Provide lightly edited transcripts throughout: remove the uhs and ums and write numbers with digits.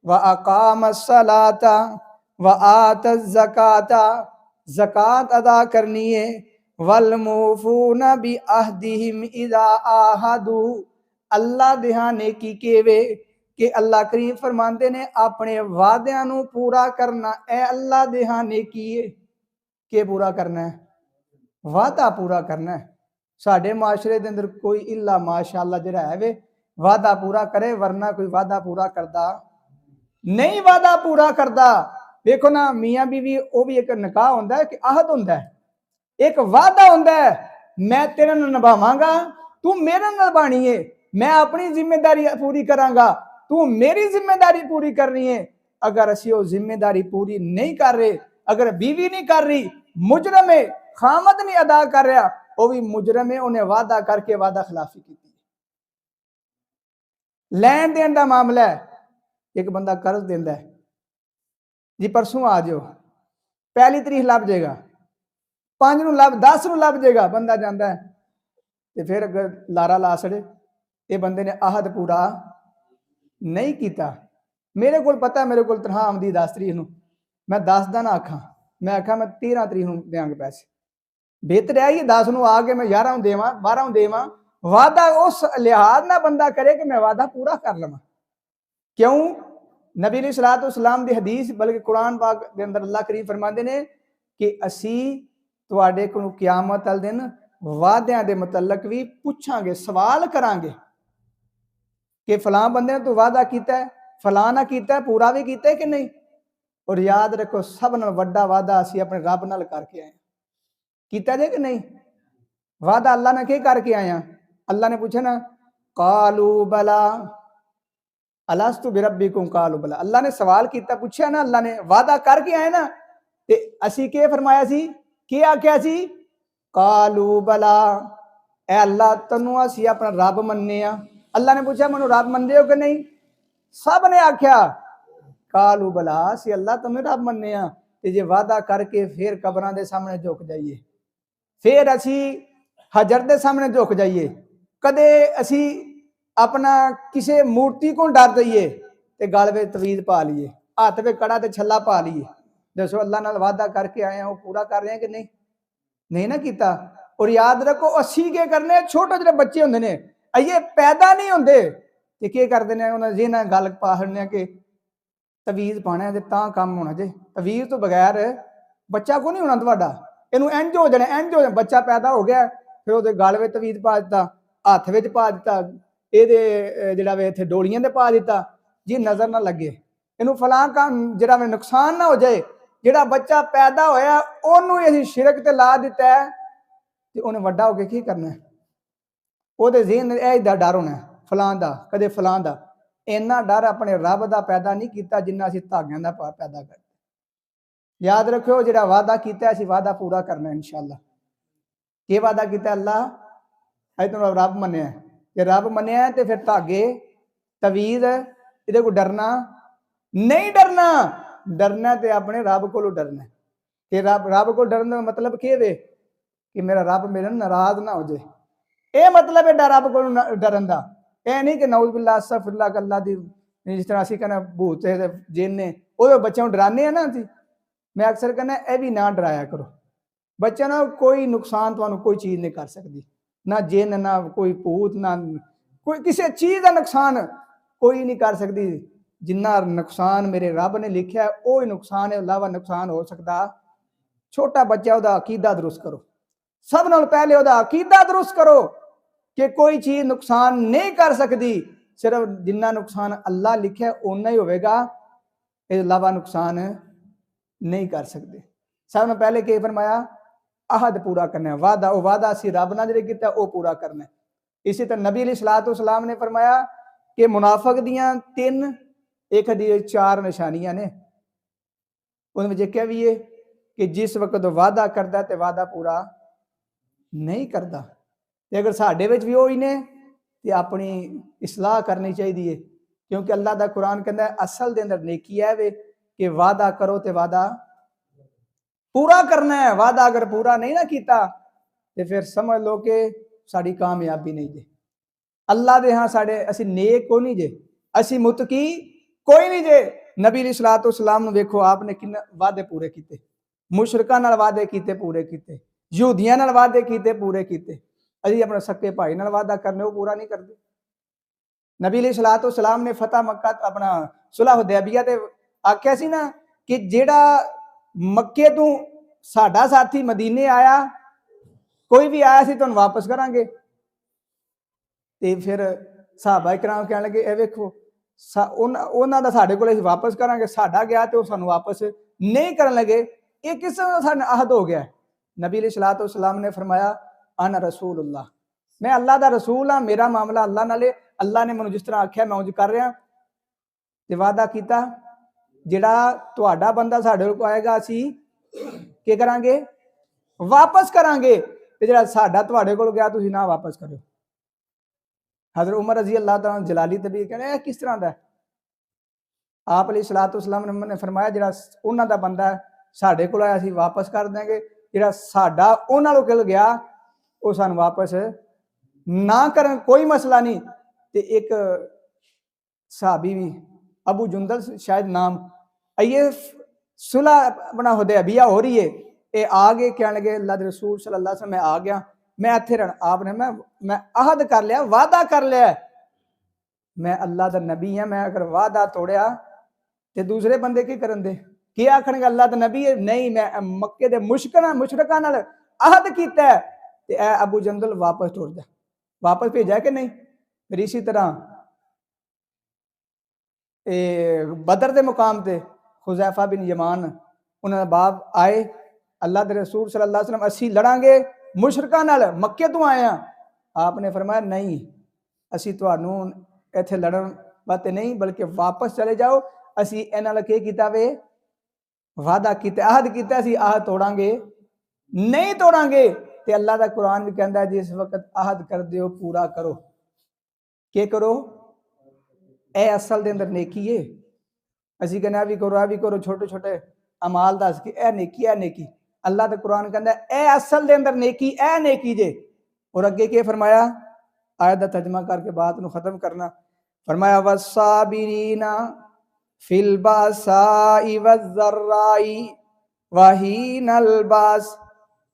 व अकामस सलाता व आतज ज़काता, ज़कात अदा करनी है। वल मूफूना बि अहदिहिम इज़ा आहदू, अल्लाह दे हां नेकी केवे कि अल्लाह करीम फरमाते ने अपने वादियां नू पूरा करना। ए अल्लाह दे हां नेकी है कि पूरा करना है, वादा पूरा करना है। साडे माशरे दे अंदर कोई इल्ला माशाअल्लाह जिहड़ा है वे वादा पूरा करे, वरना कोई वादा पूरा करदा नहीं, वादा पूरा करदा। देखो ना मियाँ बीवी वो भी एक निकाह होंदा है कि आहद होंदा है, एक वादा होंदा है, मैं तेरे नाल निभावांगा, तू मेरे नाल निभानी है, मैं अपनी जिम्मेदारी पूरी करांगा, तू मेरी जिम्मेदारी पूरी करनी है। अगर असी वो जिम्मेदारी पूरी नहीं कर रहे, अगर बीवी नहीं कर रही, मुजरम है, खामद नहीं अदा कर रहा, वो भी मुजरम है, उन्हें वादा करके वादा खिलाफी की। लैन देन का मामला है, एक बंदा कर्ज देंदा है जी, परसों आ जाओ, पहली तरीक लभ जाएगा, 5 नूं लभ, 10 नूं लभ जाएगा, बंदा जाता है तो फिर अगर लारा ला छड़े, ये बंदे ने आहद पूरा नहीं किया। मेरे को पता, मेरे को तनखा आउंदी 10 तरीक नूं, मैं 10 दा ना आखा, मैं आखा मैं 13 तरीक नूं देंगे पैसे, बेहतर है 10 नूं आके मैं 11 नूं देवां, 12 नूं देवां। वादा उस लिहाज ना बंदा करे कि मैं वादा पूरा कर लवां। क्यों? नबी अलैहिस्सलाम दी हदीस, बल्कि कुरान पाक दे अंदर अल्लाह करीम फरमाते ने कि असी तुहाडे कोलों क़यामत वाले दिन वादियां दे मुतल्लक भी पूछांगे, सवाल करांगे कि फलां बंदे ने तू वादा कीता है, फलां ना कीता है, पूरा भी कीता है कि नहीं। और याद रखो, सब नाल वड्डा वादा असी अपने रब नाल करके आए, कीता जे कि नहीं। वादा अल्लाह ने क्या करके आया? अल्लाह ने पूछा ना, कालू बला अलस्तु बिरब्बिकुम कालू बला। अल्लाह ने सवाल किया, पूछा ना, अल्लाह ने वादा करके आए ना, ते असी के फरमाया सी, के आख्या सी, कालू बला, ए अल्लाह तन्नू असी अपना रब मन्ने आ। अल्लाह ने पूछा मैनू रब मनदे हो कि नहीं, सब ने आख्या कालू बला, असी अल्लाह तन्नू रब मन्ने आ। ते जे वादा करके फिर कबरां दे सामने झुक जाइए, फिर असी हजर दे सामने झुक जाइए, कदे असी अपना किसी मूर्ति को डर जाइए ते गल में तवीज पा लीए, हाथ में कड़ा ते छला पा लीए। दसो अल्लाह नाल वादा करके आए हैं, वो पूरा कर रहे हैं कि नहीं? नहीं ना किता। और याद रखो, असी के करने, छोटे जो बच्चे होंगे ने, ये पैदा नहीं होंगे तो क्या करते हैं, उन्हें जिन्हें गल पा छड़ने कि तवीज पाना है तो काम होना जे, तवीज तो बगैर बच्चा को नहीं होना तुहाडा, इनू इंज हो जाना, इंज हो जाना। बच्चा पैदा हो गया, फिर वो गल में तवीज पा दिता, हथ में पा दिता, ये जरा वे इत्थे डोलियां दे पा दिता जी, नजर ना लगे, इनू फलां काम जरा में नुकसान ना हो जाए। जिहड़ा बच्चा पैदा होया ओनू असीं शिरक ते ला दिता है, ते उन्हें वड्डा होके की करना है, ओहदे ज़हन दा डर होना है, फलां दा, कदे फलां दा। इन्ना डर अपने रब दा पैदा नहीं किया जिन्ना असीं धागियां दा पैदा करते। याद रखियो, जिहड़ा वादा किया असीं वादा पूरा करना इंशाअल्लाह। के वादा किया? अल्लाह असीं तुहानूं रब मन्निया, जे रब मन्निया तो फिर धागे, तवीज, ये को डरना नहीं, डरना डरना तो अपने रब को डरना कि रब को डरने का मतलब के वे कि मेरा रब मेरे नाराज ना हो जाए। ये मतलब है रब को डरन का, यह नहीं कि नऊज़ बिल्लाह अस्तगफिरुल्लाह अल्लाह दी, जिस तरह असीं कहना भूत जिन ने वो बच्चों को डराने हैं ना जी। मैं अक्सर कहना यह भी ना डराया करो बच्चों ना, कोई नुकसान तुहानू कोई चीज़ नहीं कर सकती, ना जिन, ना कोई भूत, ना कोई किसी चीज़ का नुकसान कोई नहीं कर सकती। जिन्ना नुकसान मेरे रब ने लिखा है वो ही नुकसान है, अलावा नुकसान हो सकता। छोटा बच्चा उसका अकीदा दुरुस्त करो, सब नाल पहले उसका अकीदा दुरुस्त करो कि कोई चीज़ नुकसान नहीं कर सकती, सिर्फ जिन्ना नुकसान अल्लाह लिखा है उन्ना ही होगा, इसके अलावा नुकसान नहीं कर सकते। सब ने पहले क्या फरमाया? आहद पूरा करना है, वादा, वो वादा असी रब नाल जिहड़ा कीता वो पूरा करना है। इसी तरह नबी अलैहिस्सलाम ने फरमाया कि मुनाफिक दियां 3, एक दी 4 निशानियां ने, उनमें एक भी है कि जिस वक्त वादा करता तो वादा पूरा नहीं करता। अगर साडे विच भी वही ने तो अपनी इसलाह करनी चाहिए, क्योंकि अल्लाह का कुरान कहता है असल के अंदर नेकी है वे कि वादा करो तो वादा पूरा करना है। वादा अगर पूरा नहीं ना किया तो फिर समझ लो कि साड़ी कामयाबी नहीं जे। अल्लाह दे हाँ साढ़े असी नेक को नहीं जे, असी मुतकी कोई नहीं जे। नबी अलैहिस्सलातु वस्सलाम नूं वेखो आपने किन्ने वादे पूरे कीते, मुशरकां नाल वादे कीते पूरे कीते, यहूदियां नाल वादे कीते पूरे कीते। असीं अपने सक्के भाई नाल वादा करने वो पूरा नहीं करते। नबी अलैहिस्सलातु वस्सलाम ने फतह मक्का अपना सुलह हुदैबिया ते आख्या सी ना कि जेड़ा मक्के तों साडा साथी मदीने आया, कोई भी आया सी तुहानूं वापस करांगे। ते फिर सहाबा इकराम कहण लगे ए वेखो उन्हां दा साडे कोल असीं वापस करांगे, साडा गया ते ओह सानूं वापस नहीं करन लगे, ये किस तरह दा साडे नाल अहद हो गया। नबी अलैहिस्सलातु वस्सलाम ने फरमाया अना रसूलुल्लाह, मैं अल्लाह दा रसूल हाँ, मेरा मामला अल्लाह नाल है, अल्लाह ने मैनूं जिस तरह आख्या मैं उंज कर रहा। ते वादा कीता जिहड़ा तुहाडा बंदा साडे कोल आएगा असीं की करांगे, वापस करांगे, ते जिहड़ा साडा तुहाडे कोल गया तुसीं ना वापस करो। हज़रत उमर रज़ी अल्लाह तआला जलाली तबीर कहने किस तरह का। आप अलैहिस्सलातु वस्सलाम ने फरमाया जिहड़ा उन्हां दा बंदा साडे कोल आया असीं वापस कर देंगे, जिहड़ा साडा उन्हां कोल गया वो सानूं वापस ना करन, कोई मसला नहीं। ते एक सहाबी भी अबू जुंदल शायद नाम, ये सुलह अपना हुदैबिया हो रही है, ये आ गए कह लगे अल्लाह दे रसूल सल्लल्लाहु अलैहि वसल्लम मैं आ गया, मैं इत्थे रहना। आपने मैं अहद कर लिया, वादा कर लिया, मैं अल्लाह दा नबी हाँ, मैं अगर वादा तोड़िया तो दूसरे बंदे की करन दे, की आखणगे अल्लाह दा नबी है, नहीं मैं मक्के दे मुशरकां नाल अहद कीता है, ते ए अबू जंदल वापस टुर जा, वापस भेजा कि नहीं। फिर इसी तरह बदर के मुकाम से हुज़ैफा बिन यमान उन्होंने बाप आए, अल्लाह के रसूल सल्लल्लाहु अलैहि वसल्लम असी लड़ांगे मुशरकां नाल, मक्के तो आए हैं। आपने फरमाया नहीं, असी तुहानूं इत्थे लड़न वास्ते नहीं, बल्कि वापस चले जाओ, असी इन्हां नाल की कीता वे, वादा कीता, अहद कीता, असी अहद तोड़ांगे नहीं तोड़ांगे। ते अल्लाह दा कुरान भी कहंदा है जिस वक्त अहद कर दे हो पूरा करो, के करो, ए असल दे अंदर नेकी है। असी कहने भी करो, भी करो, छोटे छोटे अमाल दस के ए नेकी, ए नेकी। अल्लाह दा कुरान कहंदा ए असल दे अंदर नेकी, ए नेकी जे। और अगे के फरमाया, आयत दा तर्जमा करके बात नूं खत्म करना, फरमाया वस्साबिरीना फिल बासाई वज़र्राई वहीनल बास।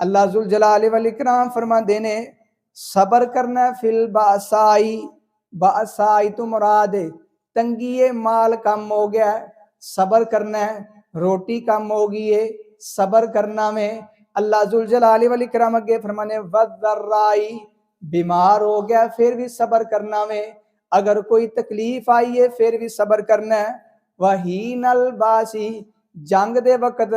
अल्लाह जुल जलाल वल इकराम फरमांदे ने सबर करना फिल बासाई, बासाई तो मुराद है तंगी माल कम हो गया, सबर करना है, रोटी कम हो गई है, सबर करना में। अल्लाह जुल जलाल वल इकराम अगे फरमाने वज़र्राई, बीमार हो गया फिर भी सबर करना में, अगर कोई तकलीफ आई है फिर भी सबर करना है। वहीनल बासी, जंग दे वक्त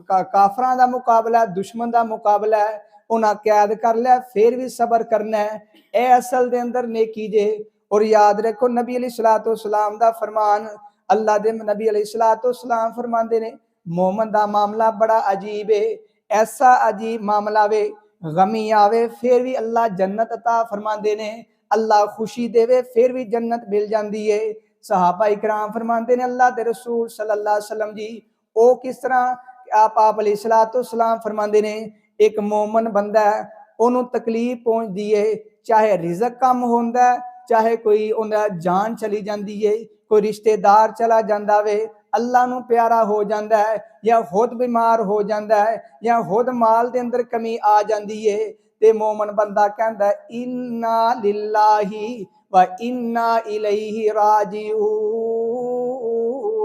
काफरां दा मुकाबला, दुश्मन दा मुकाबला है, उन्हें कैद कर लिया फिर भी सबर करना है, ए असल दे अंदर नेकी जे। और याद रखो नबी अलैहिस्सलातु वस्सलाम दा फरमान, अल्लाह दे नबी अलैहिस्सलातु वस्सलाम फरमांदे ने मोमन दा मामला बड़ा अजीब है, ऐसा अजीब मामला वे गमी आवे फिर भी अल्लाह जन्नत अता फरमांदे ने, अल्लाह खुशी देवे फिर भी जन्नत मिल जाती है। सहाबा इकराम फरमाते ने अल्लाह के रसूल सल्लल्लाहु अलैहि वसल्लम जी ओ किस तरह, आप अलैहिस्सलातु वस्सलाम फरमाते ने एक मोमन बंदा है, उन्होंने तकलीफ पहुंचती है, चाहे रिज़्क कम होंदा है, चाहे कोई उन्हें जान चली जाती है, कोई रिश्तेदार चला जाता वे, अल्लाह नूं प्यारा हो जाता है, या खुद बीमार हो जाता है, या खुद माल के अंदर कमी आ जाती है, ते मोमन बंदा कहता है इन्ना लिल्लाही व इन्ना इलैहि राजिऊन।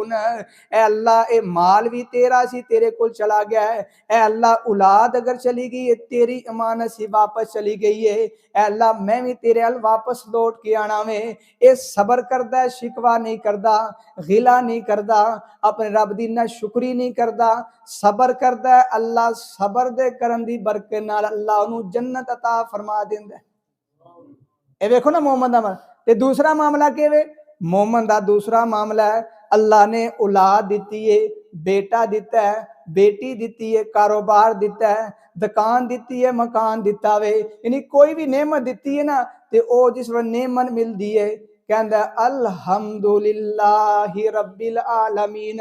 ए अल्लाह ए माल भी तेरा सी, तेरे को चला गया है, ए अल्लाह औलाद अगर चली गई है तेरी अमानत से वापस चली गई है, ए अल्लाह मैं भी तेरे अल वापस लौट के आना में। ये सबर करता है, शिकवा नहीं करता, गिला नहीं करता, अपने रब दी नाशुक्री नहीं करता, सबर करता है। अल्लाह सबर दे करन दी बरकत नाल अल्लाह उन्हें जन्नत अता फरमा देंदा है। ये देखो ना मोमन दा ते दूसरा मामला के वे, मोमन दा दूसरा मामला है अल्लाह ने औलाद दी है, बेटा दिता है, बेटी दी है, कारोबार दिता है, दुकान दी है, मकान दिता वे, यानी कोई भी नेमत दी है ना, ते ओ जिस वे नेमत मिलती है कहंदा अल्हम्दुलिल्लाहि रब्बिल आलमीन,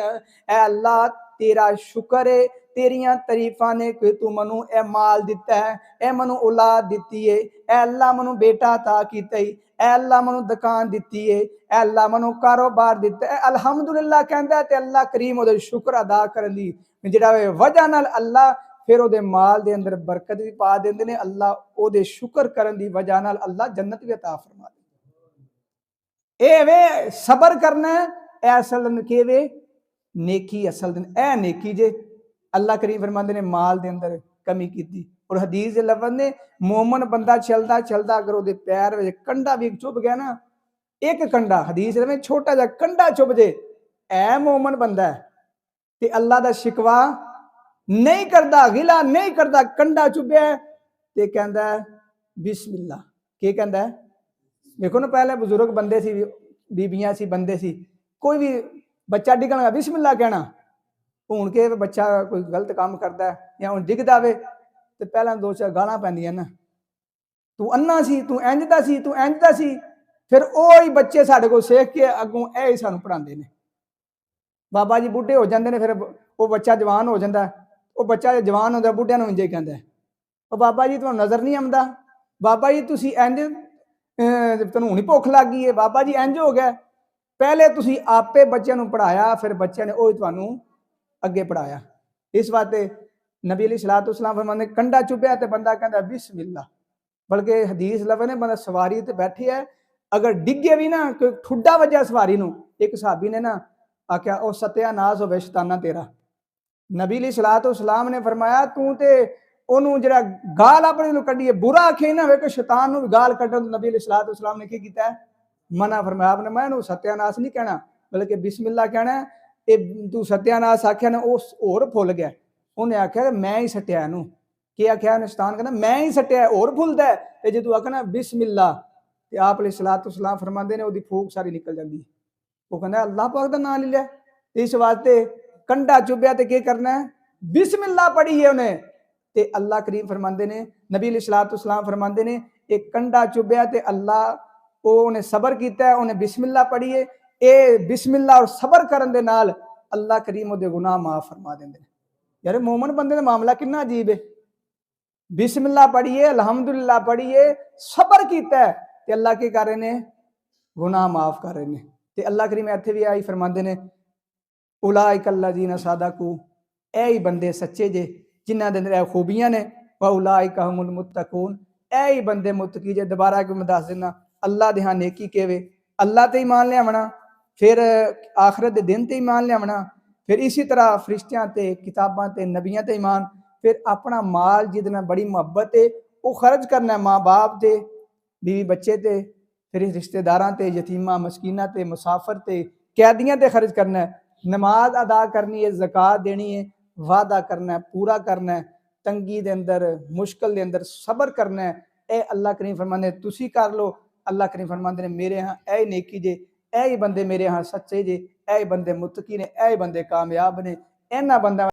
ए अल्लाह तेरा शुक्र है, तेरियां तरीफा ने कि तू मनु ए माल दिता है, ए मनु औलाद दिती है, ए अल्लाह मनु बेटा अता कीता है, ए अल्लाह मनु दुकान दिती है, ए अल्लाह मनु कारोबार दिता है। अलहमदुलिल्लाह कहंदा ते अल्लाह करीम ओदे शुक्र अदा करन दी जिहड़ा वजह नाल अल्लाह फिर ओदे माल दे अंदर बरकत भी पा देंदे ने। अल्लाह ओदे शुक्र करन दी वजह नाल अल्लाह जन्नत भी अता फरमा दे। ए वे सबर करना है असल के वे नेकी असल दिन ए नेकी जे अल्लाह करीम फरमाते ने माल दे अंदर कमी की। और हदीस दे लफ्ज़ ने मोमन बंदा चलदा चलदा अगर ओदे पैर विच कंडा भी चुभ गया ना, एक कंडा हदीस में छोटा जा कंडा चुभ जे, ए मोमन बंदा है ते अल्लाह दा शिकवा नहीं करदा, गिला नहीं करदा। कंडा चुभ्या ते कहंदा बिस्मिल्लाह। के कहंदा है? देखो ना पहले बुजुर्ग बंदे सी, बीबियां सी, बंदे सी, कोई भी बच्चा डिगन लगा बिस्मिल्लाह कहना। हुण के बच्चा कोई गलत काम करता है या हुण डिगदा वे ते पहला दो चार गालां पैंदियां ना, तू अन्ना सी, तू इंज दा सी, तू इंज दा सी। फिर ओही बच्चे साडे कोल सीख के अगों ए ही सानूं पढ़ांदे ने। बाबा जी बुढ़े हो जाते हैं, फिर वो बच्चा जवान हो जाता है, वो बच्चा जवान होता बुढ़िया इंज ही कहता है, वो बाबा जी तुहानूं नज़र नहीं आउंदा, बाबा जी तुसीं इंज तुहानूं हुणी भुख लग गई है, बाबा जी इंज हो गया। पहले तुसीं आपे बच्चों नूं पढ़ाया, फिर बच्चे ने ओही तुहानूं अगे पढ़ाया। इस वास्ते नबी अलैहिस्सलातु वस्सलाम फरमांदे कंडा चुभ्या ते बंदा कहंदा बिस्मिल्लाह। बल्कि हदीस लफ्ज़ ने बंदा सवारी ते बैठी है, अगर डिगे भी ना कोई ठुड्डा वजह सवारी नूं, एक सहाबी ने ना आख्या ओ सत्यानाश होवे शैताना तेरा। नबी अलैहिस्सलातु वस्सलाम ने फरमाया तू ते ओनू जिहड़ा गाल अपने नूं कड्ढी बुरा आखे ना वे कि शैतान नूं गाल कड्ढण। नबी अलैहिस्सलातु वस्सलाम ने की कीता है? मना फरमाया। आपने मैं नूं सत्यानाश नहीं कहना, बल्कि बिस्मिल्लाह कहना है। ये तू सत्यानाश आख्या ना उस होर भुल गया। उन्हें आख्या मैं ही सट्टिया इनू। कि आख्या शैतान कहना मैं ही सट्टिया, होर भुलदा है। ते जे तू आखना बिस्मिल्लाह ते आप अलैहिस्सलातु वस्सलाम फरमांदे ने ओदी फूक सारी निकल जाती। वो कहना अल्लाह पाक दा नाम ले लिया। इस वास्ते कंडा चुभ्या ते के करना है? बिस्मिल्लाह पढ़ी है उन्हें। ते अल्लाह करीम फरमांदे ने, नबी अलैहिस्सलातु वस्सलाम फरमांदे ने एक कंडा चुभ्या ते अल्लाह उन्हें सबर किया है, उन्हें बिस्मिल्लाह पढ़ी है। ये बिस्मिल्लाह और सबर करन दे नाल अल्लाह करीम ओदे गुनाह माफ फरमा देंदे। यार मोमन बंदे दा मामला कितना अजीब है। बिस्मिल्लाह पढ़िए, अल्हम्दुलिल्लाह पढ़िए, सबर किया है ते अल्लाह के कर रहे ने? गुनाह माफ कर रहे ने। ते अल्लाह करीम इत्थे भी आई फरमांदे ने उलाइका अल्लज़ीना सदकू, ए ही बंदे सच्चे जे जिन्हां दे अंदर खूबियां ने, व उलाइका हुमुल मुत्तकून, ए ही बंदे मुत्तकी जे। दोबारा एक मैं दस देना अल्लाह दे हां नेकी केवे, अल्लाह ते ईमान लियावना, फिर आखिरत दे दिन ते ईमान लियावना, फिर इसी तरह फरिश्तियां ते किताबां ते नबियां ते ईमान, फिर अपना माल जिहदे नाल बड़ी मुहब्बत है वो खर्च करना, माँ बाप ते, बीवी बच्चे ते, फिर रिश्तेदारां ते, यतीमां मस्कीनां ते, मुसाफिर ते, कैदियां ते खर्च करना है। नमाज अदा करनी है, ज़कात देनी है, वादा करना है, पूरा करना है, तंगी दे अंदर मुश्किल दे अंदर सबर करना है। ए अल्लाह करीम फरमांदे तुसी कर लो। अल्लाह करीम फरमांदे ने मेरे हाँ ए नेकी जे, ए बंदे मेरे हाँ सच्चे जे, ए बंदे मुत्तकी ने, ए बंदे कामयाब ने। इन्हां बंदा